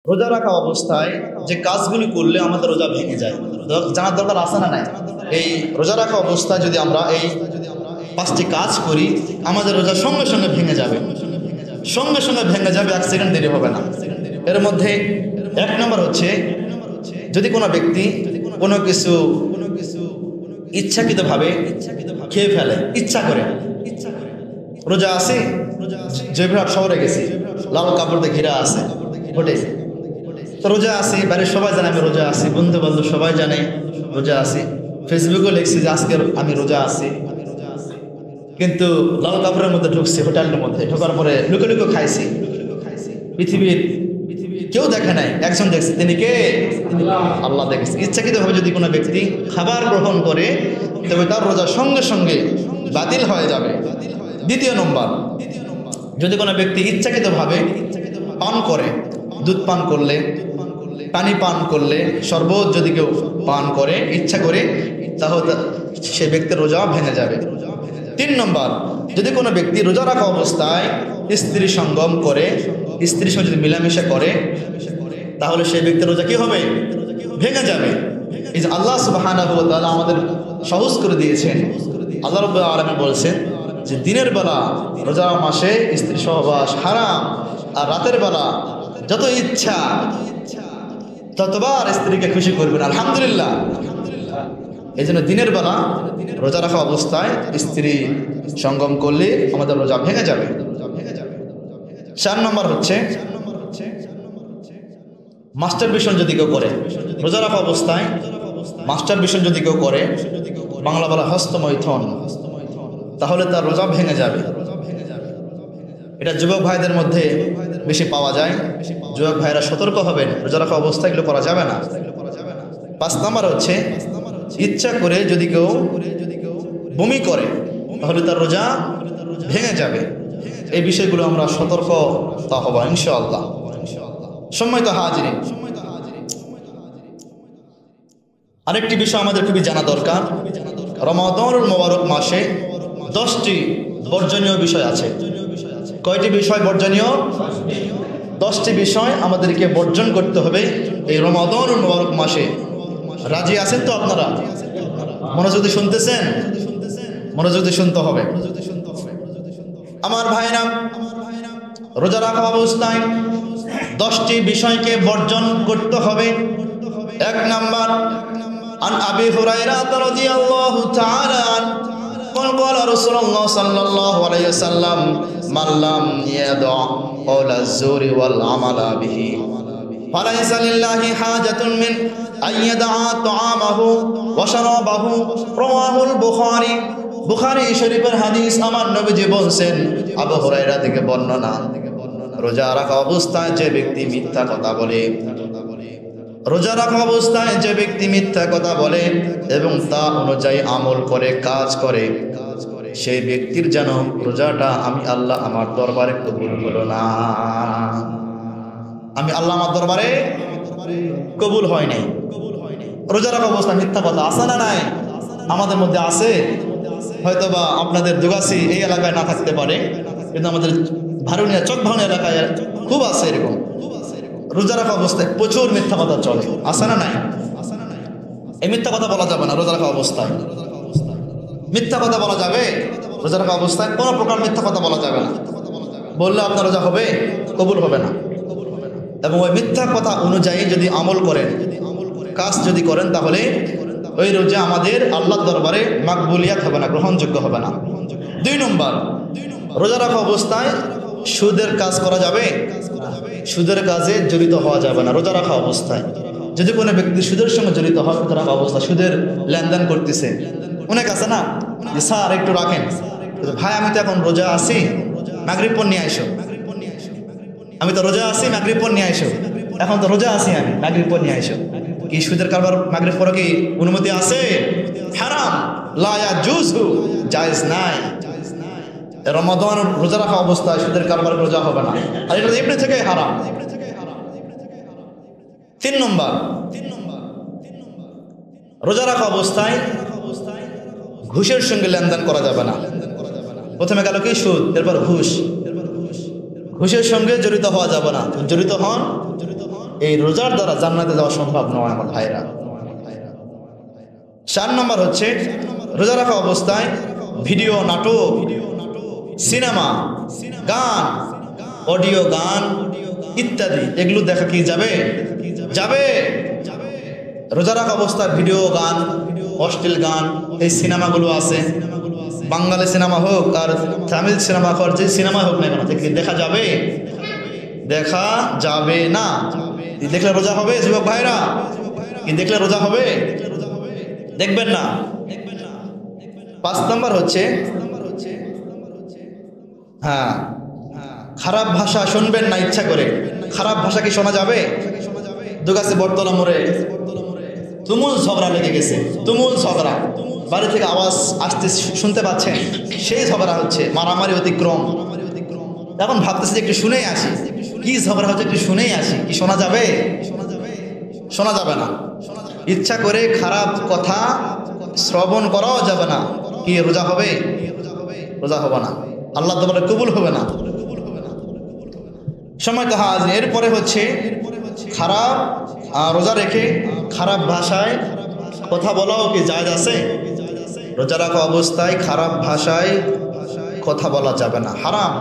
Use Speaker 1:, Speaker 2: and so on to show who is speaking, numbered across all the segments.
Speaker 1: রোজা রাখা অবস্থায় যে কাজগুলি করলে আমাদের রোজা ভেঙে যায় জানার দরকার আছে না নাই? এই রোজা রাখা অবস্থায় যদি আমরা এই 5টি কাজ করি আমাদের রোজা সঙ্গে সঙ্গে ভেঙে যাবে, সঙ্গে সঙ্গে ভেঙে যাবে, 1 সেকেন্ড দেরি হবে না। এর মধ্যে 1 নম্বর হচ্ছে, যদি কোনো ব্যক্তি কোনো কিছু ইচ্ছাকৃতভাবে খেয়ে ফেলে, ইচ্ছা করে, রোজা আছে, জয়পুরহাট শহরে গেছি, লাল কাপড় দিয়ে ঘেরা আছে হোটেল, তো রোজা আছি, বাড়ির সবাই জানে আমি রোজা আছি, বন্ধু বান্ধব সবাই জানে রোজা আছি, ফেসবুকেও লিখছি যে আজকে আমি রোজা আছি, কিন্তু লাল কাপড়ের মধ্যে ঢুকছি, হোটেলের মধ্যে ঢোকার পরে লুকে লুকে খাইছি, পৃথিবীর কেউ দেখে নাই, একজন দেখছে, তিনি কে? আল্লাহ দেখেছে। ইচ্ছাকৃতভাবে যদি কোনো ব্যক্তি খাবার গ্রহণ করে তবে তার রোজা সঙ্গে সঙ্গে বাতিল হয়ে যাবে। 2 নম্বর, যদি কোনো ব্যক্তি ইচ্ছাকৃতভাবে পান করে, দুধ পান করলে, পানি পান করলে, শরবত যদি কেউ পান করে ইচ্ছা করে, তাহলে সে ব্যক্তির রোজা ভেঙে যাবে। 3 নম্বর, যদি কোনো ব্যক্তি রোজা রাখা অবস্থায় স্ত্রী সঙ্গম করে, স্ত্রীর সঙ্গে যদি মিলামেশা করে, তাহলে সেই ব্যক্তির রোজা কি হবে? ভেঙে যাবে। এই যে আল্লাহ সুবহানাহু ওয়া তাআলা আমাদের সহজ করে দিয়েছেন। আল্লাহ রাব্বুল আলামিন বলছেন যে দিনের বেলা রোজা মাসে স্ত্রী সহবাস হারাম, আর রাতের বেলা যত ইচ্ছা ততবার স্ত্রীকে খুশি করবেন। আলহামদুলিল্লাহ। এই জন্য দিনের বেলা রোজা রাখা অবস্থায় স্ত্রী সঙ্গম করলে আমাদের রোজা ভেঙে যাবে। 4 নম্বর হচ্ছে, মাস্টারবেশন যদি কেউ করে, রোজা রাখা অবস্থায় মাস্টারবেশন যদি কেউ করে, বাংলা বলা হস্তমৈথুন, তাহলে তার রোজা ভেঙে যাবে। এটা যুবক ভাইদের মধ্যে বেশি পাওয়া যায়। যুবক ভাইরা সতর্ক হবেন, রোজা রাখা অবস্থায় এগুলো করা যাবে না। 5 নম্বর হচ্ছে, ইচ্ছা করে যদি কেউ বমি করে তাহলে তার রোজা ভেঙে যাবে। এই বিষয়গুলো আমরা সতর্কতা হব ইনশাআল্লাহ। সম্মানিত হাজিরিন, আরেকটি বিষয় আমাদের খুবই জানা দরকার, রমাদানুল মুবারক মাসে 10টি বর্জনীয় বিষয় আছে। কয়টি বিষয় বর্জনীয়? 10টি বিষয় আমাদেরকে বর্জন করতে হবে এই রমাদানুল মুবারক মাসে। রাজি আছেন তো আপনারা? মনোযোগ দিয়ে শুনতেছেন? মনোযোগ দিয়ে শুনতে হবে আমার ভাইরা। রোজা রাখা অবস্থায় 10টি বিষয়কে বর্জন করতে হবে। 1 নাম্বার, আন আবি হুরায়রা রাদিয়াল্লাহু তাআলা قال قال رسول الله صلى الله عليه وسلم من لم يدع قول الزور والعمل به فليس لله حاجة من أن يدع طعامه وشرابه رواه البخاري। বুখারী শরীফের হাদিস। আমার নবীজি বলেন, আবু হুরায়রা থেকে বর্ণনা, রোজা রাখা অবস্থায় যে ব্যক্তি মিথ্যা কথা বলে, রোজা রাখা অবস্থায় যে ব্যক্তি মিথ্যা কথা বলে এবং তা অনুযায়ী আমল করে, কাজ করে, সেই ব্যক্তির যেন রোজাটা আমি আল্লাহ আমার দরবারে কবুল হলো না। আমি আল্লাহ আমার দরবারে কবুল হয় নাই। রোজা রাখা অবস্থায় মিথ্যা কথা আছে না নাই? আমাদের মধ্যে আছে। হয়তোবা আপনাদের দুগাছি এই এলাকায় না থাকতে পারে, কিন্তু আমাদের ভারুনিয়া, চক ভারুনিয়া এলাকায় খুব আছে এরকম। রোজা রাখা অবস্থায় প্রচুর মিথ্যা কথা চলে, আছে না নাই? এই মিথ্যা কথা বলা যাবে না রোজা রাখা অবস্থায়। মিথ্যা কথা বলা যাবে রোজা রাখা অবস্থায়? কোনো প্রকার মিথ্যা কথা বলা যাবে না। বললে আপনার রোজা হবে? কবুল হবে না। এবং ওই মিথ্যা কথা অনুযায়ী যদি আমল করেন, কাজ যদি করেন, তাহলে ওই রোজা আমাদের আল্লাহর দরবারে মাকবুলিয়াত হবে না, গ্রহণযোগ্য হবে না। 2 নম্বর, রোজা রাখা অবস্থায় সুদের কাজ করা যাবে? সুদের কাজে জড়িত হওয়া যাবে না রোজা রাখা অবস্থায়। যদি কোনো ব্যক্তি সুদের সঙ্গে জড়িত হয় রোজা রাখা অবস্থায়, সুদের লেনদেন করতেছে, অনেক আছে না যে স্যার একটু রাখেন, ভাই আমি তো এখন রোজা আছি, মাগরিব পর নিয়ে আইসো, আমি তো রোজা আছি, মাগরিব পর নিয়ে আইসো, এখন তো রোজা আছি আমি, মাগরিব পর নিয়ে আইসো। কি সুদের কারবার মাগরিব পরে কি অনুমতি আছে? হারাম, লা ইয়াজুজু, জায়েজ নাই। রমাদান রোজা রাখা অবস্থায় সুদের কারবার রোজা হবে না, আর এটা এমনি থেকে হারাম। 3 নম্বর, রোজা রাখা অবস্থায় ঘুষের সঙ্গে লেনদেন করা যাবে না। প্রথমে গেল কি সুদ, এরপর ঘুষ। ঘুষের সঙ্গে জড়িত হওয়া যাবে না। জড়িত হন এই রোজার দ্বারা জান্নাতে যাওয়া সম্ভব নয় আমার ভাইরা। 4 নম্বর হচ্ছে রোজা রাখা অবস্থায় ভিডিও, নাটক, সিনেমা, গান, অডিও গান ইত্যাদি এগুলো দেখা কি যাবে? যাবে। রোজা রাখা অবস্থায় ভিডিও গান, অশ্লীল গান, এই সিনেমাগুলো আছে, বাঙালি সিনেমা হোক আর তামিল সিনেমা হোক, যে সিনেমা হোক না কেন দেখা যাবে? দেখা যাবে না। দেখলে রোজা হবে যুবক ভাইরা? কি দেখলে রোজা হবে? দেখবেন না। 5 নম্বর হচ্ছে হ্যাঁ, খারাপ ভাষা শুনবেন না ইচ্ছা করে। খারাপ ভাষা কি শোনা যাবে? দুগাছে বটতলা মোড়ে তুমুল ঝগড়া লেগে গেছে, তুমুল ঝগড়া, বাড়ি থেকে আওয়াজ আসতে শুনতে পাচ্ছেন, সেই ঝগড়া হচ্ছে, মারামারি অতিক্রম। এখন ভাবতেছি যে একটু শুনেই আসি, কি ঝগড়া হচ্ছে একটু শুনেই আসি। কি শোনা যাবে? শোনা যাবে না। ইচ্ছা করে খারাপ কথা শ্রবণ করাও যাবে না। কি রোজা হবে? রোজা হবে না, আল্লাহ দরবারে কবুল হবে না। সময় তো হাজির। এরপরে হচ্ছে খারাপ রোজা রেখে খারাপ ভাষায় কথা বলাও কি জায়েজ আছে? রোজা রাখা অবস্থায় খারাপ ভাষায় কথা বলা যাবে না, হারাম।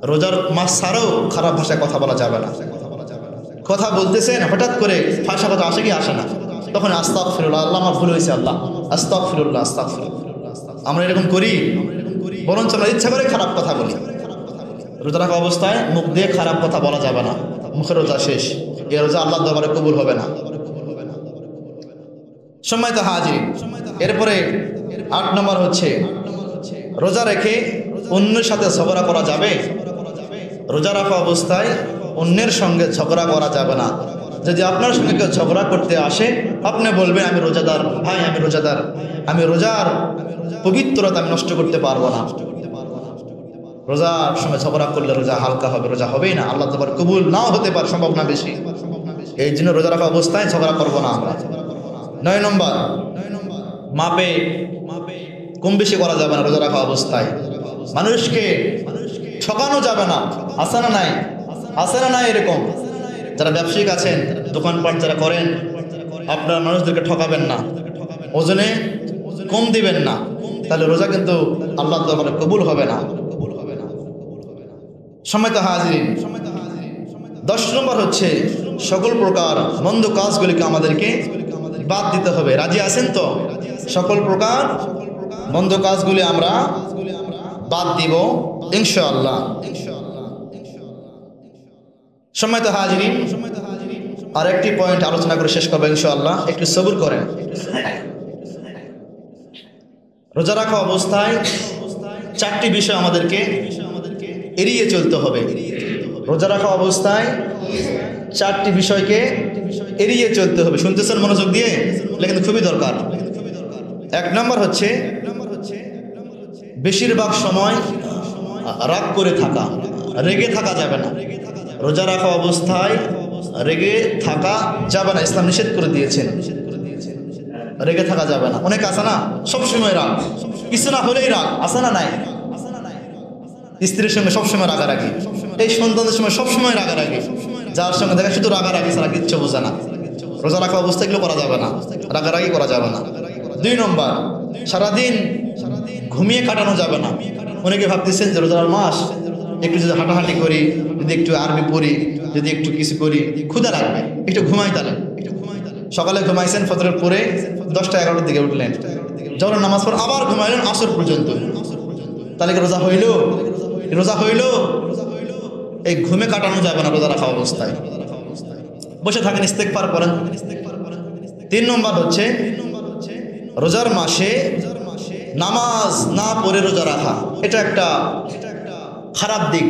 Speaker 1: রোজার মাস ছাড়াও খারাপ ভাষায় কথা বলা যাবে না। কথা বলতেছেন, হঠাৎ করে ভাষা কথা আসে কি আসে না, তখন আস্তাগফিরুল্লাহ, আল্লাহ আমার ভুল হয়েছে, আল্লাহ আস্তাগফিরুল্লাহ, আস্তাগফিরুল্লাহ। আমরা এরকম করি? বরঞ্চ আমরা ইচ্ছা করে খারাপ কথা বলি। রোজা রাখা অবস্থায় মুখ দিয়ে খারাপ কথা বলা যাবে না, মুখের রোজা শেষ। এ রোজা আল্লাহর দরবারে কবুল হবে না। সম্মানিত হাজির, এরপরে 8 নম্বর হচ্ছে রোজা রেখে অন্যের সাথে ঝগড়া করা যাবে? রোজা রাখা অবস্থায় অন্যের সঙ্গে ঝগড়া করা যাবে না। যদি আপনার সঙ্গে কেউ ঝগড়া করতে আসে, আপনি বলবেন আমি রোজাদার ভাই, আমি রোজাদার, আমি রোজার পবিত্রতা আমি নষ্ট করতে পারবো না। রোজার সময় ঝগড়া করলে রোজা হালকা হবে, রোজা হবেই না, আল্লাহ তাআলা কবুল নাও হতে পারে, সম্ভাবনা বেশি। এই জন্য রোজা রাখা অবস্থায় ঝগড়া করবো না আমরা। 9 নম্বর মাপে কম বেশি করা যাবে না রোজা রাখা অবস্থায়। মানুষকে ঠকানো যাবে না। আছে না নাই? আছে না নাই? এরকম যারা ব্যবসায়িক আছেন, দোকানপাট যারা করেন, আপনার মানুষদেরকে ঠকাবেন না, ওজনে কম দিবেন না, তাহলে রোজা কিন্তু আল্লাহর দরবারে কবুল হবে না। সম্মানিত হাজিরিন, 10 নম্বর হচ্ছে সকল প্রকার মন্দ কাজগুলিকে আমাদেরকে বাদ দিতে হবে। রাজি আছেন তো? সকল প্রকার মন্দ কাজগুলি আমরা বাদ দিব ইনশাআল্লাহ। সম্মানিত হাজিরিন, আর একটি পয়েন্ট আলোচনা করে শেষ করবো ইনশাআল্লাহ, একটু সবুর করেন। রোজা রাখা অবস্থায় 4টি বিষয় আমাদেরকে এড়িয়ে চলতে হবে। রোজা রাখা অবস্থায় 4টি বিষয়কে এড়িয়ে চলতে হবে। শুনতেছেন মনোযোগ দিয়ে? কিন্তু খুবই দরকার। 1 নম্বর হচ্ছে বেশিরভাগ সময় রাগ করে থাকা, রেগে থাকা যাবে না। রোজা রাখা অবস্থায় রেগে থাকা যাবে না, ইসলাম নিষেধ করে দিয়েছেন। রেগে থাকা যাবে না। অনেক আছে না সবসময় রাগ, কিছু না হলেই রাগ, আছে না নাই? স্ত্রীর সঙ্গে সবসময় রাগারাগি, এই সন্তানদের সময় সবসময় রাগারাগি, যার সঙ্গে দেখা শুধু রাগারাগি ছাড়া কিচ্ছু বোঝে না। রোজা রাখা অবস্থা এগুলো করা যাবে না, রাগারাগি করা যাবে না। 2 নম্বর, সারাদিন ঘুমিয়ে কাটানো যাবে না। অনেকে ভাবতেছেন যে রোজার মাস, একটু যদি হাঁটাহাঁটি করি, যদি একটু আরবি পড়ি, যদি একটু কিছু করি, ক্ষুধা লাগবে, একটু ঘুমাই। তাহলে সকালে ঘুমাইছেন, ফজরের পরে 10টা 11টার দিকে উঠলেন, জোহরের নামাজ পড়ে আবার ঘুমাইলেন আসর পর্যন্ত, তাহলে কি রোজা হইল? রোজা হইল? এই ঘুমে কাটানো যাবে না রোজা রাখা অবস্থায়। বসে থাকেন, ইস্তেগফার করেন। 3 নম্বর হচ্ছে রোজার মাসে নামাজ না পড়ে রোজা রাখা, এটা একটা খারাপ দিক।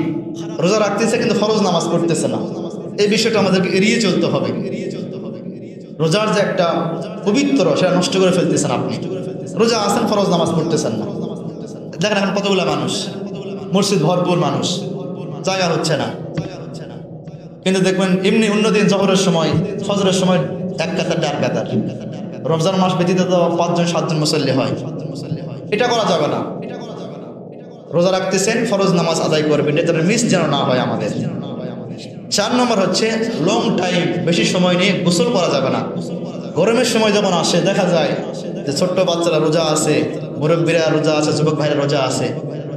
Speaker 1: রোজা রাখতেছে কিন্তু ফরজ নামাজ পড়তেছে না, এই বিষয়টা আমাদেরকে এড়িয়ে চলতে হবে। রোজার যে একটা পবিত্র, সেটা নষ্ট করে ফেলতেছেন আপনি। রোজা আছেন, ফরজ নামাজ পড়তেছেন না। দেখেন এখন কতগুলা মানুষ, মসজিদ ভরপুর মানুষ, জায়গা হচ্ছে না। কিন্তু দেখবেন এমনি অন্যদিন জহরের সময়, ফজরের সময় 1 কাতার 1.5 কাতার। রমজান মাস ব্যতীত তো 5 জন 7 জন মুসল্লি হয়। এটা করা যাবে না। রোজা রাখতেছেন, ফরজ নামাজ আদায় করবেন, এটা মিস যেন না হয় আমাদের। 4 নম্বর হচ্ছে লং টাইম, বেশি সময় নিয়ে গোসল করা যাবে না। গরমের সময় যখন আসে দেখা যায় যে ছোট্ট বাচ্চারা রোজা আছে, মুরব্বীরা রোজা আছে, যুবক ভাইরা রোজা আছে,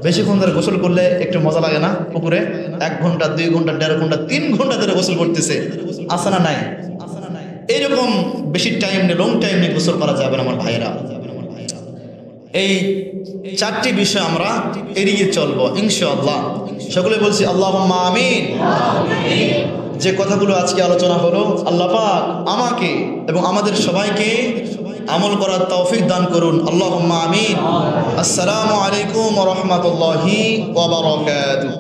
Speaker 1: বেশিক্ষণ ধরে গোসল করলে একটু মজা লাগে না? পুকুরে 1 ঘন্টা 2 ঘন্টা 1.5 ঘন্টা 3 ঘন্টা ধরে গোসল করতেছে, আসে না নাই? এইরকম বেশি টাইম নিয়ে, লং টাইম নিয়ে গোসল করা যাবে না আমার ভাইয়েরা। এই 4টি বিষয় আমরা এড়িয়ে চলবো ইনশাআল্লাহ। সকলে বলছি আল্লাহুম্মা আমিন। যে কথাগুলো আজকে আলোচনা হলো, আল্লাহ পাক আমাকে এবং আমাদের সবাইকে আমল করার তৌফিক দান করুন, আল্লাহুম্মা আমিন। আসসালামু আলাইকুম ওয়া রাহমাতুল্লাহি ওয়া বারাকাতুহু।